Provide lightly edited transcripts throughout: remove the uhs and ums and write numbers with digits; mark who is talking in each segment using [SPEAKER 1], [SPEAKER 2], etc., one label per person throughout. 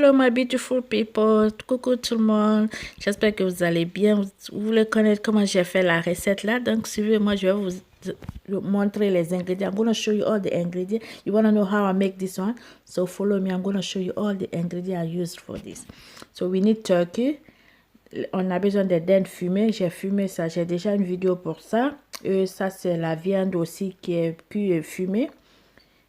[SPEAKER 1] Hello my beautiful people, coucou tout le monde, j'espère que vous allez bien. Vous voulez connaître comment j'ai fait la recette là, donc suivez-moi, je vais vous montrer les ingrédients. I'm going to show you all the ingredients. You want to know how I make this one, so follow me. I'm going to show you all the ingredients I used for this. So we need turkey. On a besoin de dinde fumée, j'ai fumé ça, j'ai déjà une vidéo pour ça. Ça c'est la viande aussi qui est puis fumée.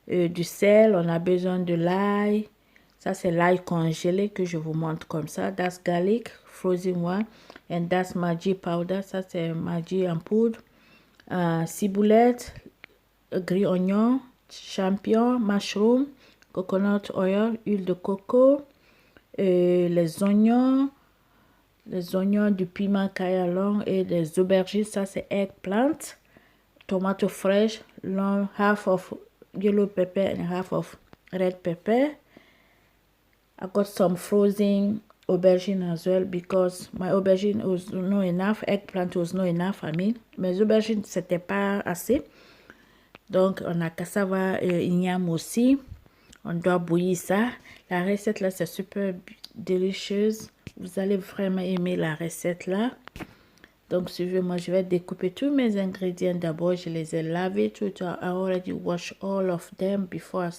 [SPEAKER 1] Du sel, on a besoin de l'ail. Ça, c'est l'ail congelé que je vous montre comme ça. That's garlic, frozen one. And that's Maggi powder. Ça, c'est Maggi en poudre. Ciboulette, gris oignon, champignons, mushroom, coconut oil, huile de coco, les oignons du piment cayenne et des aubergines. Ça, c'est eggplant, tomato fresh, long, half of yellow pepper and half of red pepper. I got some frozen aubergine as well because my aubergine was not enough. Eggplant was not enough, I mean. Mes aubergines, c'était pas assez. Donc, on a cassava et igname aussi. On doit bouillir ça. La recette là, c'est super délicieuse. Vous allez vraiment aimer la recette là. Donc, suivez-moi, je vais découper tous mes ingrédients. D'abord, je les ai lavés tout. I already washed all of them before I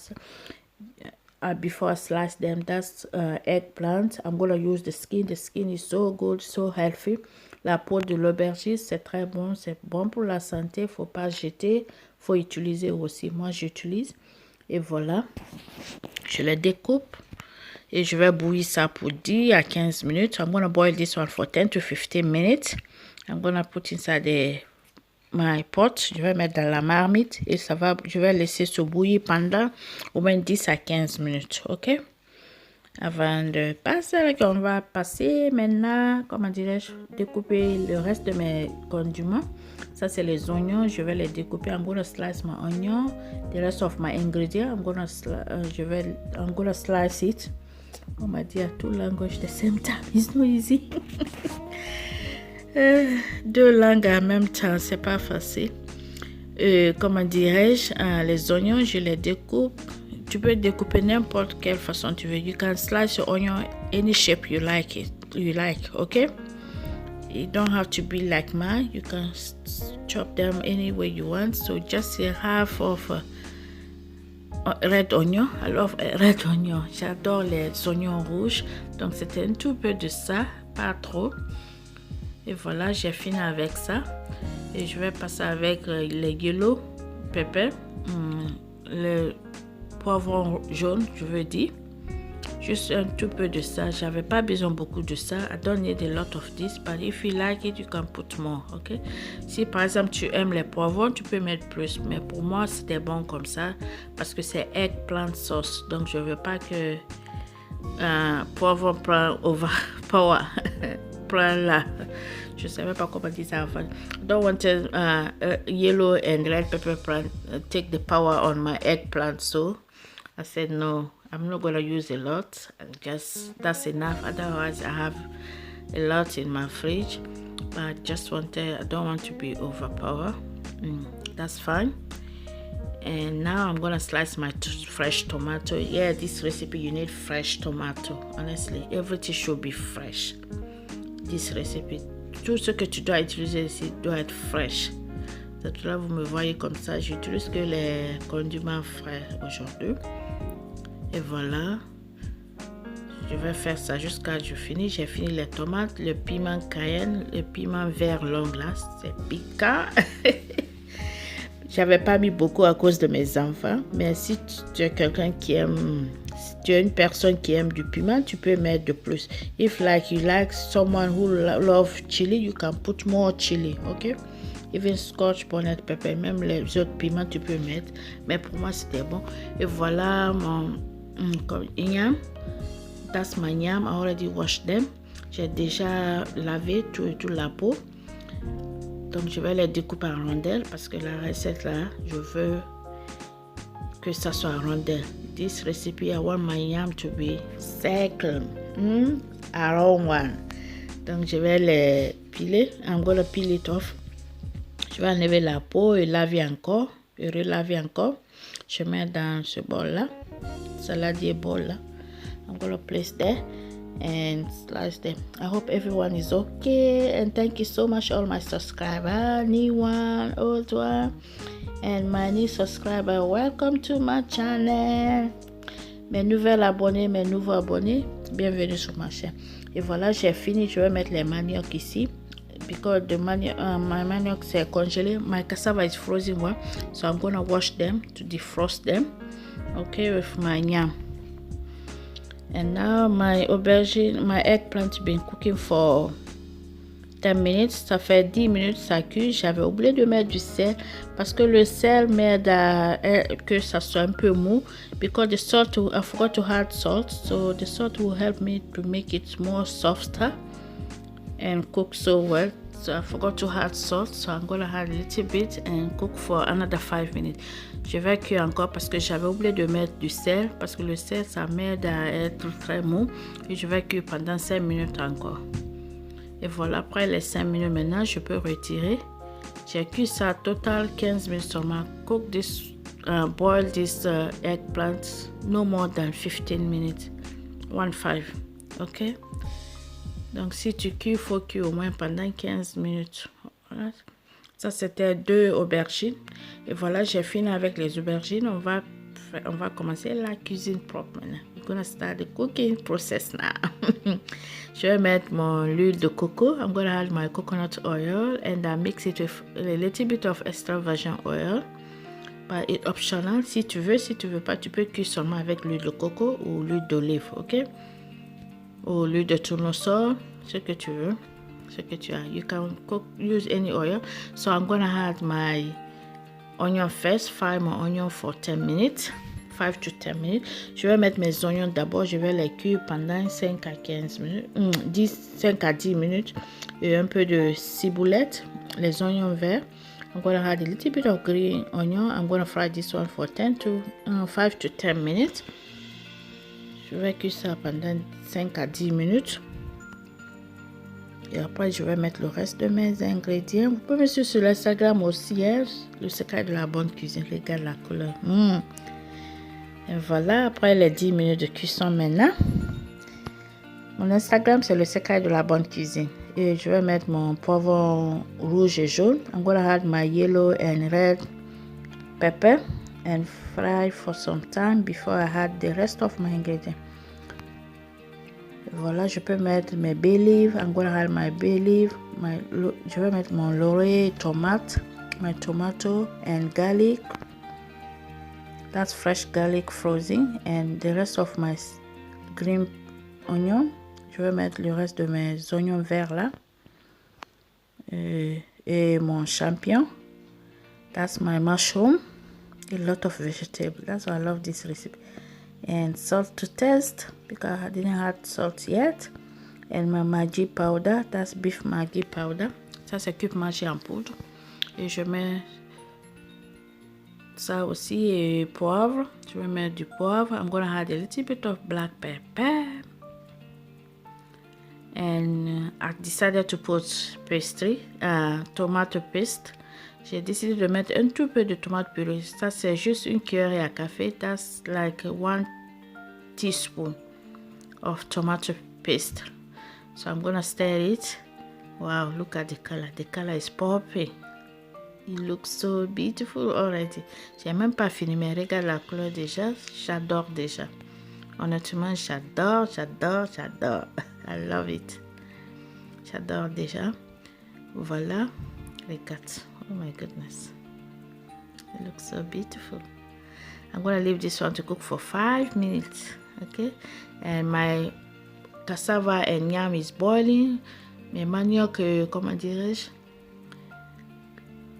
[SPEAKER 1] slice them. That's eggplant. I'm going to use the skin. The skin is so good, so healthy. La peau de l'aubergine, c'est très bon. C'est bon pour la santé. Il ne faut pas jeter. Il faut utiliser aussi. Moi, j'utilise. Et voilà. Je les découpe. Et je vais bouillir ça pour 10 à 15 minutes. I'm going to boil this one for 10 to 15 minutes. I'm going to put inside my pot. Je vais mettre dans la marmite et ça va, je vais laisser se bouillir pendant au moins 10 à 15 minutes, ok? Avant de passer, on va passer maintenant, comment dirais-je, découper le reste de mes condiments. Ça, c'est les oignons. Je vais les découper. I'm going to slice my onion. The rest of my ingredients, I'm going to slice it. On m'a dit à tout language the same time. It's not easy. Deux langues en même temps, c'est pas facile. Comment dirais-je, les oignons, je les découpe. Tu peux découper n'importe quelle façon tu veux. You can slice your onion any shape you like, okay? It don't have to be like mine. You can chop them any way you want. So just half of red onion. I love red onion. J'adore les oignons rouges. Donc c'était un tout peu de ça, pas trop. Et voilà, j'ai fini avec ça. Et je vais passer avec les yellow pepper, le poivron jaune, je veux dire. Juste un tout peu de ça. J'avais pas besoin beaucoup de ça. I don't need a lot of this, but if you like it, you can put more, ok? Si par exemple tu aimes les poivrons, tu peux mettre plus. Mais pour moi, c'était bon comme ça parce que c'est eggplant sauce. Donc je veux pas que poivron prend overpower. Là. Je savais pas comment dire ça avant. Don't want yellow and red pepper plant take the power on my eggplant, so I said no, I'm not gonna use a lot. Just that's enough. Otherwise, I have a lot in my fridge, but I don't want to be overpower. That's fine. And now I'm gonna slice my fresh tomato. Yeah, this recipe you need fresh tomato. Honestly, everything should be fresh. This recipe, tout ce que tu dois utiliser ici doit être fraîche. Donc là, vous me voyez comme ça, j'utilise que les condiments frais aujourd'hui. Et voilà, je vais faire ça jusqu'à je finis. J'ai fini les tomates, le piment cayenne, le piment vert long là, c'est piquant. J'avais pas mis beaucoup à cause de mes enfants, mais si tu es quelqu'un qui aime, si tu es une personne qui aime du piment, tu peux mettre de plus. If you like someone who love chili, you can put more chili, okay? Even scotch bonnet pepper, même les autres piments tu peux mettre, mais pour moi c'était bon. Et voilà mon igname. That's my yam. I already washed them. J'ai déjà lavé tout la peau. Donc je vais les découper en rondelles parce que la recette là, je veux que ça soit en rondelles. This recipe, I want my yam to be circle, around one. Donc je vais les piler. I'm gonna peel it off. Je vais enlever la peau et laver encore. Et relaver encore. Je mets dans ce bol là. Saladier bol là. I'm gonna place there and slice them. I hope everyone is okay, and thank you so much all my subscribers, new one, old one, and my new subscriber. Welcome to my channel. Mes nouvelles abonnés, mes nouveaux abonnés, bienvenue sur ma chaîne. Et voilà, j'ai fini. Je vais mettre les maniocs ici. Because my manioc c'est congelé. My cassava is frozen one, so I'm gonna wash them to defrost them. Okay, with my yam. And now my aubergine, my eggplant been cooking for 10 minutes. Ça fait 10 minutes ça cuit. J'avais oublié de mettre du sel parce que le sel m'aide à que ça soit un peu mou. Because the salt, I forgot to add salt, so the salt will help me to make it more softer and cook so well. So I forgot to add salt, so I'm gonna add a little bit and cook for another 5 minutes. Je vais cuire encore parce que j'avais oublié de mettre du sel, parce que le sel ça m'aide à être très mou. Et je vais cuire pendant 5 minutes encore. Et voilà, après les 5 minutes maintenant, je peux retirer. J'ai cuit ça total 15 minutes seulement. Cook this, boil this eggplant no more than 15 minutes. 1-5, ok? Donc si tu cuis, il faut cuire au moins pendant 15 minutes. Voilà. Ça c'était 2 aubergines. Et voilà, j'ai fini avec les aubergines. On va commencer la cuisine propre maintenant. We're gonna start the cooking process now. Je vais mettre mon huile de coco. I'm gonna add my coconut oil and I mix it with a little bit of extra virgin oil. But it's optional. Si tu veux pas, tu peux cuire seulement avec l'huile de coco ou l'huile d'olive, ok? Ou l'huile de tournesol, ce que tu veux, ce que tu as. You can use any oil. So I'm gonna add my onion first. Fry my onion for 10 minutes. 5 to 10 minutes. Je vais mettre mes oignons d'abord. Je vais les cuire pendant 5 à 15 minutes. 5 à 10 minutes. Et un peu de ciboulette. Les oignons verts. I'm gonna add a little bit of green onion. I'm gonna fry this one for 5 to 10 minutes. Je vais cuire ça pendant 5 à 10 minutes. Et après, je vais mettre le reste de mes ingrédients. Vous pouvez me suivre sur l'Instagram aussi, hein? Le secret de la bonne cuisine. Regarde la couleur. Et voilà, après les 10 minutes de cuisson maintenant. Mon Instagram, c'est le secret de la bonne cuisine. Et je vais mettre mon poivron rouge et jaune. I'm gonna add my yellow and red pepper and fry for some time before I add the rest of my ingredients. Voilà, je peux mettre mes bay leaves. I'm gonna add my bay leaf. Je vais mettre mon laurier, tomate, my tomato and garlic. That's fresh garlic frozen, and the rest of my green onion. Je vais mettre le reste de mes oignons verts là. Et mon champignon. That's my mushroom. A lot of vegetables. That's why I love this recipe. And salt to taste because I didn't add salt yet. And my Maggi powder. That's beef Maggi powder. Ça c'est cube Maggi en poudre. Et je mets ça aussi et poivre. Je vais mettre du poivre. I'm gonna add a little bit of black pepper. And I decided to put tomato paste. J'ai décidé de mettre un tout peu de tomate purée. Ça, c'est juste une cuillère à café. That's like 1 teaspoon of tomato paste. So I'm gonna stir it. Wow, look at the color. The color is popping. It looks so beautiful already. J'ai même pas fini, mais regarde la couleur déjà. J'adore déjà. Honnêtement, j'adore. I love it. J'adore déjà. Voilà. Regarde. Oh my goodness. It looks so beautiful. I'm going to leave this one to cook for 5 minutes. Okay. And my cassava and yam is boiling. Mes manioc, comment dirais-je?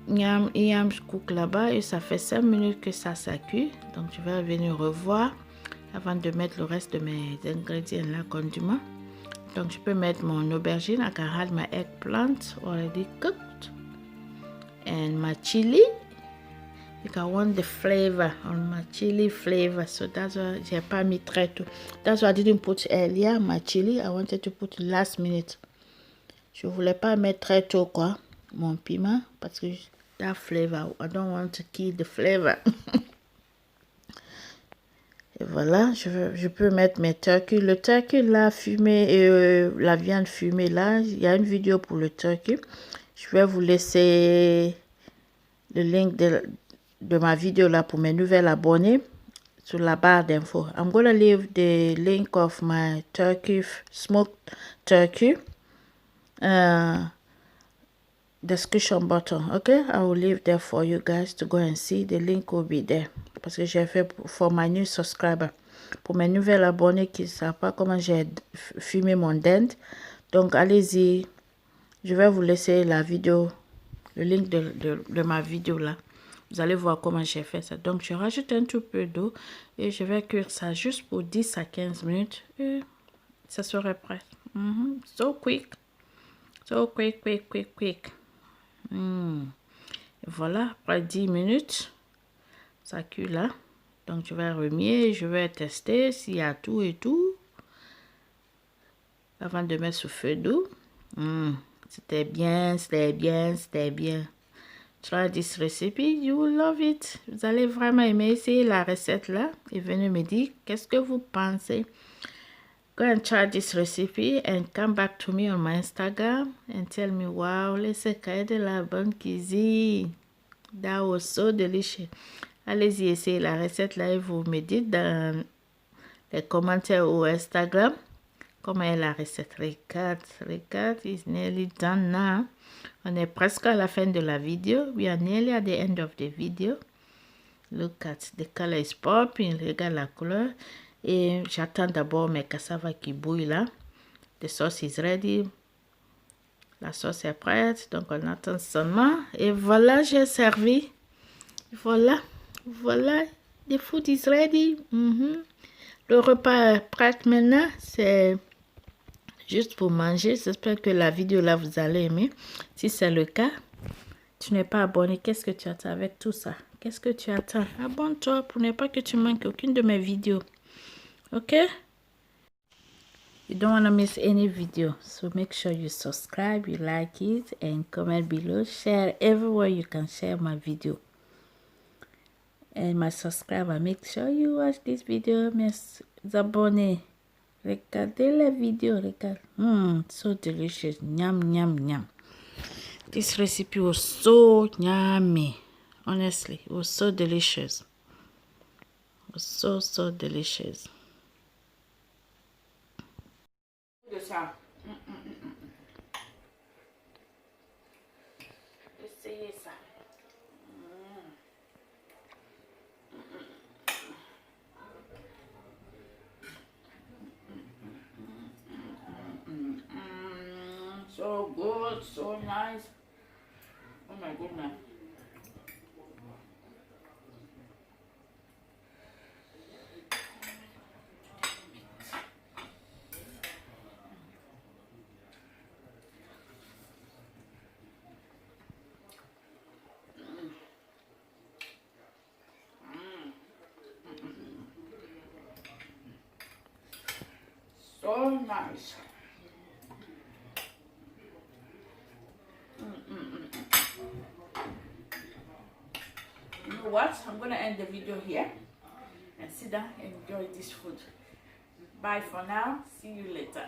[SPEAKER 1] Yam cook là-bas et ça fait 5 minutes que ça cuit. Donc je vais venir revoir avant de mettre le reste de mes ingrédients là, condiments. Donc je peux mettre mon aubergine. I can add my eggplant already cooked. And my chili. Because I want the flavor on my chili flavor. So that's why j'ai pas mis très tôt. That's why I didn't put earlier my chili. I wanted to put last minute. Je voulais pas mettre très tôt quoi. Mon piment. Parce que that flavor. I don't want to kill the flavor. Et voilà, je peux mettre mes turkey. Le turkey là, fumé, la viande fumée là, il y a une vidéo pour le turkey. Je vais vous laisser le link de ma vidéo là pour mes nouvelles abonnés sur la barre d'infos. I'm gonna leave the link of my turkey, smoked turkey, description button. Okay, I will leave there for you guys to go and see. The link will be there. Parce que j'ai fait for my new subscriber. Pour mes nouvelles abonnés qui ne savent pas comment j'ai fumé mon dent. Donc, allez-y. Je vais vous laisser la vidéo, le link de ma vidéo là. Vous allez voir comment j'ai fait ça. Donc, je rajoute un tout peu d'eau et je vais cuire ça juste pour 10 à 15 minutes. Et ça serait prêt. So quick. So quick, quick, quick, quick. Voilà, après 10 minutes, ça cuit là. Donc, je vais remuer, je vais tester s'il y a tout et tout. Avant de mettre sous feu doux. C'était bien, c'était bien, c'était bien. Try this recipe, you will love it. Vous allez vraiment aimer essayer la recette là. Et venez me dire qu'est-ce que vous pensez. Go and try this recipe and come back to me on my Instagram and tell me, wow, les secrets de la bonne cuisine. That was so delicious. Allez-y essayer la recette là et vous me dites dans les commentaires ou Instagram comment est la recette. Regarde, is nearly done now. On est presque à la fin de la vidéo. We are nearly at the end of the video. Look at the color is popping. Regarde la couleur. Et j'attends d'abord mes cassavas qui bouillent là. The sauce is ready. La sauce est prête. Donc on attend seulement. Et voilà, j'ai servi. Voilà. The food is ready. Le repas est prêt maintenant. C'est juste pour manger. J'espère que la vidéo là vous allez aimer. Si c'est le cas, tu n'es pas abonné, qu'est-ce que tu attends avec tout ça? Qu'est-ce que tu attends? Abonne-toi pour ne pas que tu manques aucune de mes vidéos. Ok? You don't want to miss any video. So make sure you subscribe, you like it, and comment below. Share everywhere you can share my video. And my subscriber, make sure you watch this video, mes abonnés. Regardez la vidéo, regarde. So delicious. Nyam, nyam, nyam. This recipe was so yummy. Honestly, it was so delicious. It was so delicious. Essayez ça. So good, so nice. Oh my goodness. So nice. You know what? I'm gonna end the video here and sit down and enjoy this food. Bye for now. See you later.